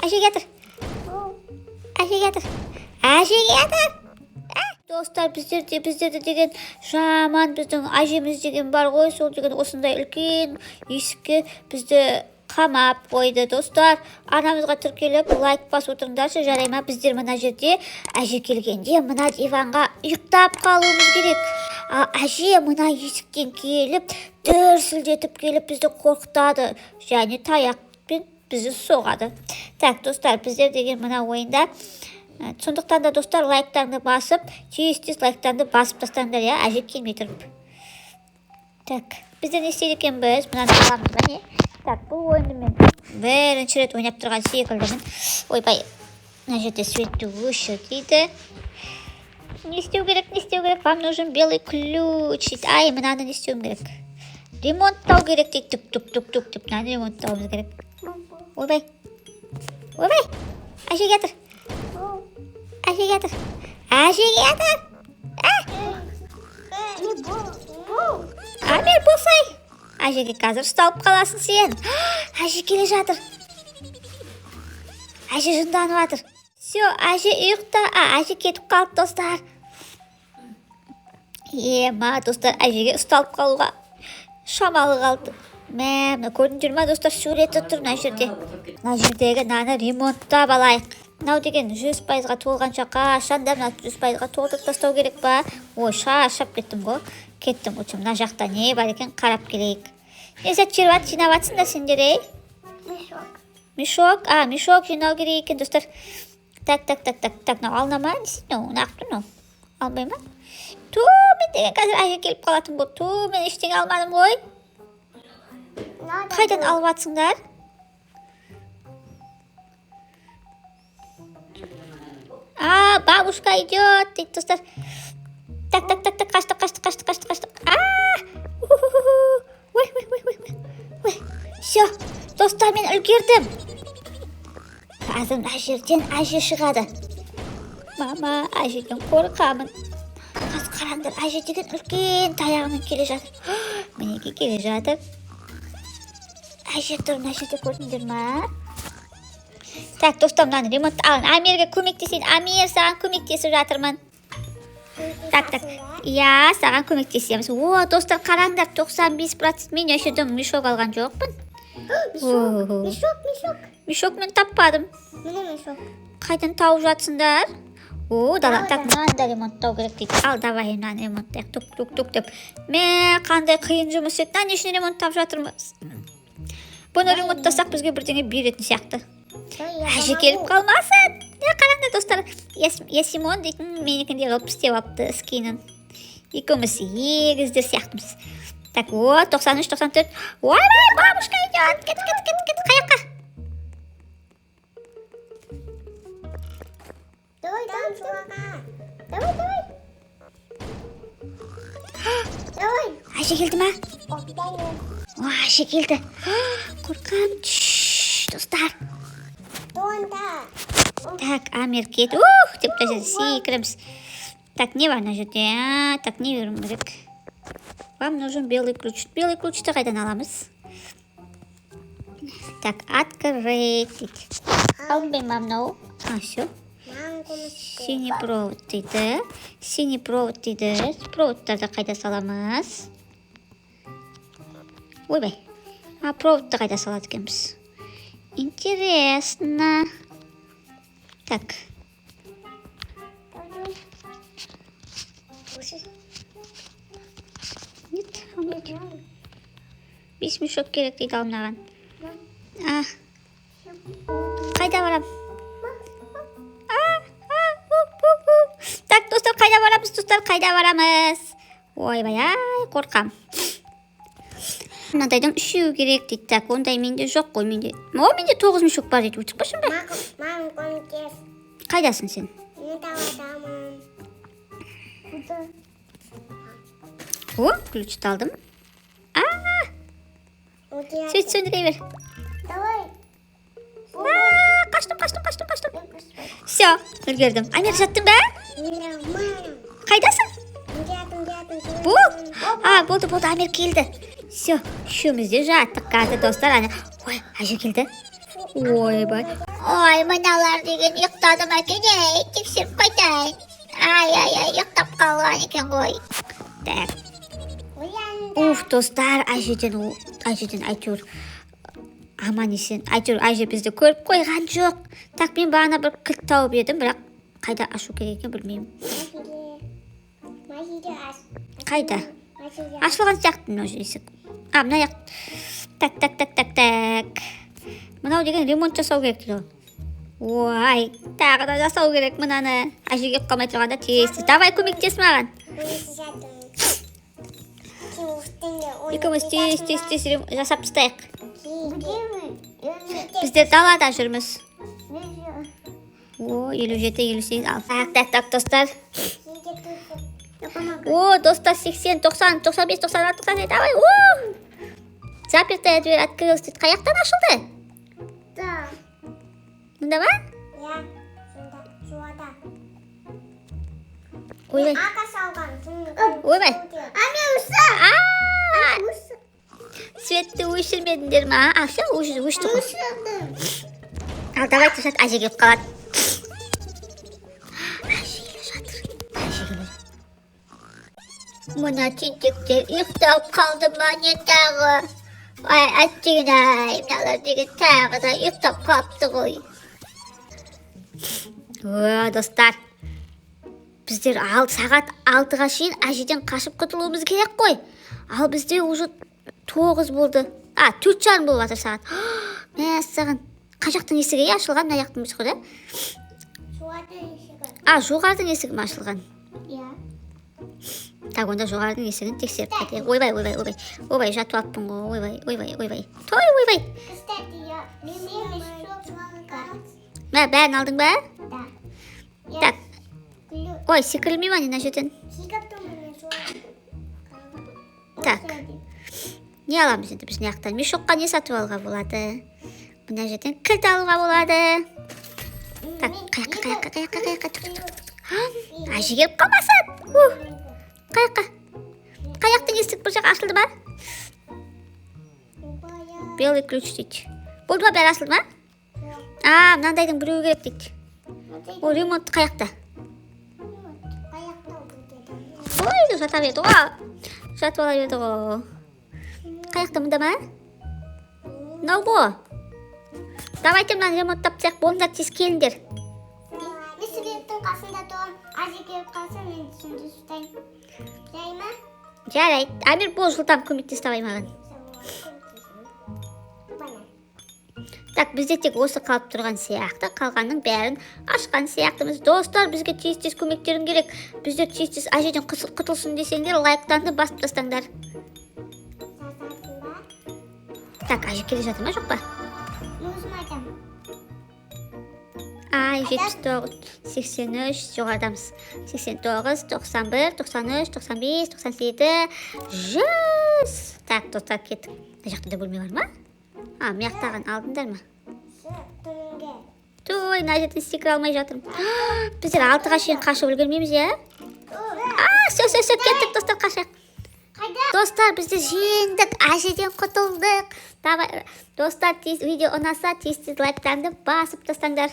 Ayşe getir. Ayşe getir. Ayşe getir. Dostlar біздерде деген жаман біздің әжеміз деген бар ғой, сол деген осындай үлкен есікке бізді қамап қойды. Достар, анамызға тіркеліп лайк басып отырыңдаршы, жарай ма? Біздер мына жерде әже келгенде мына диванға ұйықтап қалуымыз керек. Ал әже мына есіктен келіп дүрсілдетіп келіп бізді қорқытады және таяқпен бізді соғады. Так, достар, біздер деген мына ойында сондықтан да достар, лайктарыңды басып, тез лайктарыңды басып тастаңдар, я, әже келмей тұрып. Так, біздер не істейді екенбіз? Мынаны аламыз ба, не? Так, бұл ойынды мен бірінші рет ойнап тұрған секілдімін. Ойбай, мына жерде светті өшір дейді. Не істеу керек? Вам нужен белый ключ дейді. Ай, мынаны не істеуім керек? Ремонттау керек дейді. Тук деп, мынаны ремонттауымыз керек. Ойбай, әже кетір. Әже кетір. Амир болсай. Әжеге қазір ұсталып қаласың сен. Әже келе жатыр. Әже жынданып жатыр. Все, әже ұйықта. Әже кетіп қалды, достар. Достар, әжеге ұсталып қалуға шамалы қалды. Мына көрдіңдер ма, достар, суреті тұр мына жерде. Мына жердегі наны ремонттап алайық. Мынау деген 100%-ға толғанша қашанда мына 100%-ға толтырып тастау керек па? Ой, шаршап кеттім ғой. Мына жақта не бар екен, қарап келейік. Не сәт жинап атсыңдар сендер, ей? Мешок? Мешок жинау керек екен, достар. Так, мынау алына ма? Нақты мынау. Алмай ма? Мен деген қазір әже келіп қалатын бұл. Мен ештеңе алмадым ғой. Қайдан алып атсыңдар? Бабушка идет, дейді, достар. Так, қашты. Ой. Все, достар, мен үлгердім. Қазір мына жерден әже шығады. Мама, әжеден қорқамын. Қазір қараңдар, әже деген үлкен таяғымен келе жатыр. Мінеке келе жатыр. Әже тұр мына жерде, көрдіңдер ма? Так, достар, мынаны ремонт алын. Амирге көмектесейін. Амир, саған көмектесіп жатырмын. Так. Я, саған көмектесеміз. Достар, қараңдар, 95% мен өшірдім. Мешок алған жоқпын. Мешок мен таппадым. Қайдан тауып жатсыңдар? Так, мынаны да ремонттау керек дейді. Ал, давай, мынаны ремонттайық. Тук деп. Қандай қиын жұмыс еді. Не үшін ремонттап жатырмыз? Бұны ремонттасақ бізге бірдеңе беретін сияқты. Әже келіп қалмасын. Қараңдар, достар. Симон дейтін менікінде қылып істеп алыпты скинін. Екеуміз егіздер сияқтымыз. Так, 93-94. Ойбай, бабушка идет. Кет. Қаяққа? Давай. Әже келді ма? Әже келді. Қорқам. Достар. Так, Амир кет. Деп секіреміз. Так, не бар мына жерде? Так, не беруім керек? Вам нужен белый ключ. Белый ключті қайдан аламыз? Так, открыть дейді. Алынбай мынау. Все. Синий провод дейді. Проводтарды қайда саламыз? Ойбай. Проводты қайда салады екенбіз? Интересно. Так. Нет. 5 мешок керек дейді алынаған. Қайда барам? Так, достар, қайда барамыз? Ойбай, қорқам. Мынадайдың үшеу керек дейді. Так, ондай менде жоқ қой. Менде 9 мешок бар дейді. Өтіп башым ба? Мам, көмектес. Қайдасың сен? Мен табамын. Ключті алдым. Сөйт сөндіре бер. Давай. Қаштым. Все, үлгердім. Амир, жаттың ба? Қайдасың? Болды, Амир келді. Все, үшеуміз де жаттық қазір, достар. Ой, әже келді. Ойбай. Ой, мыналар деген ұйықтадым екен, тексеріп қайтайын. Ай, ұйықтап қалған екен ғой. Так. Уф, достар, әжеден әйтеуір аман есен. Әйтеуір әже бізді көріп қойған жоқ. Так, мен бағана бір кілт тауып едім, бірақ қайда ашу керек екен білмеймін. Қайда? Ашылған сияқты мынау есік. Мына яқ. Так. Мынау деген ремонт жасау керек еді. Ой, тағы да жасау керек мынаны. Әжеге қалмай тұрғанда тез. Давай көмектес маған. Екеуміз тез жасап тастайық. Біздер далада жүрміз. 57-58 ал. Так, достар. Достар, 80, 90, 95, 96, 97, давай. Запертая дверь открылась. Қаяқтан ашылды? Да. Мында ма? Я. Жуада. Ойбай. Ака салған. Ойбай. Мен Светті өшірмедіңдер ма? Все, өшті ғой. Ал, давай тұшат, әже келіп қалады. Әже келе жатыр. Мына тентектер ұйықтап қалды ма не тағы? Ай, әттеген-ай, мыналар деген тағы да ұйықтап қалыпты ғой. Достар, біздер сағат 6-ға шейін әжеден қашып құтылуымыз керек қой. Ал бізде уже 9 болды. 4:30 болып жатыр сағат. Мәссаған. Қай жақтың есігі ашылған, мына жақтың есігі да? Жоғардың есігі ме ашылған? Иә. Так, онда жоғардың есігін тексеріп кетейік. Ойбай, жатып алыппын ғой. Ойбай. Той. Бәрін алдың ба? Да. Так. Ой, секірілмей ма не мына жерден? Так. Не аламыз енді біз мына жақтан? Мешокқа не сатып алуға болады? Мына жерден кілт алуға болады. Так, қаяққа. Әже келіп қалмасын. Қаяқтың есік бір жақ ашылды ма? Белый ключ дейді. Болды ма, бәрі ашылды ма? Мынандайдың біреу керек дейді. Ол ремонт қаяқта? Ой, жатап еді ғой. Жатып ала еді ғой. Қаяқта мұнда ма? Мынау ғой. Давайте мынаны ремонттап тастайық, болыңдар, тез келіңдер. Мен Светтің қасында тұрам. Әже келіп қалса, мен түсінде ұстаймын. Жай ма? Жарайды. Амир, бол жылдам көмектес давай маған. Так, бізде тек осы қалып тұрған сияқты, қалғанның бәрін ашқан сияқтымыз. Достар, бізге тез көмектерің керек. Біздер тез әжеден құтылсын десеңдер, лайктарды басып тастаңдар. Так, әже келе жатыр ма, жоқ па? Өзім айтамын. 79, 83, жоғардамыз. 89, 91, 93, 95, 97, 100. Так, достар, кеттік. Мына жақта да бөлме бар ма? Мияқтаған алдыңдар ма? Түнге. Той, мына жерден секіре алмай жатырмын. Біздер 6-ға шейін қашып үлгермейміз, иә? Все, кеттік, достар, қашайық. Достар, бізді жеңдік, әжеден құтылдық. Достар, видео ұнаса, тез лайктарды басып тастаңдар.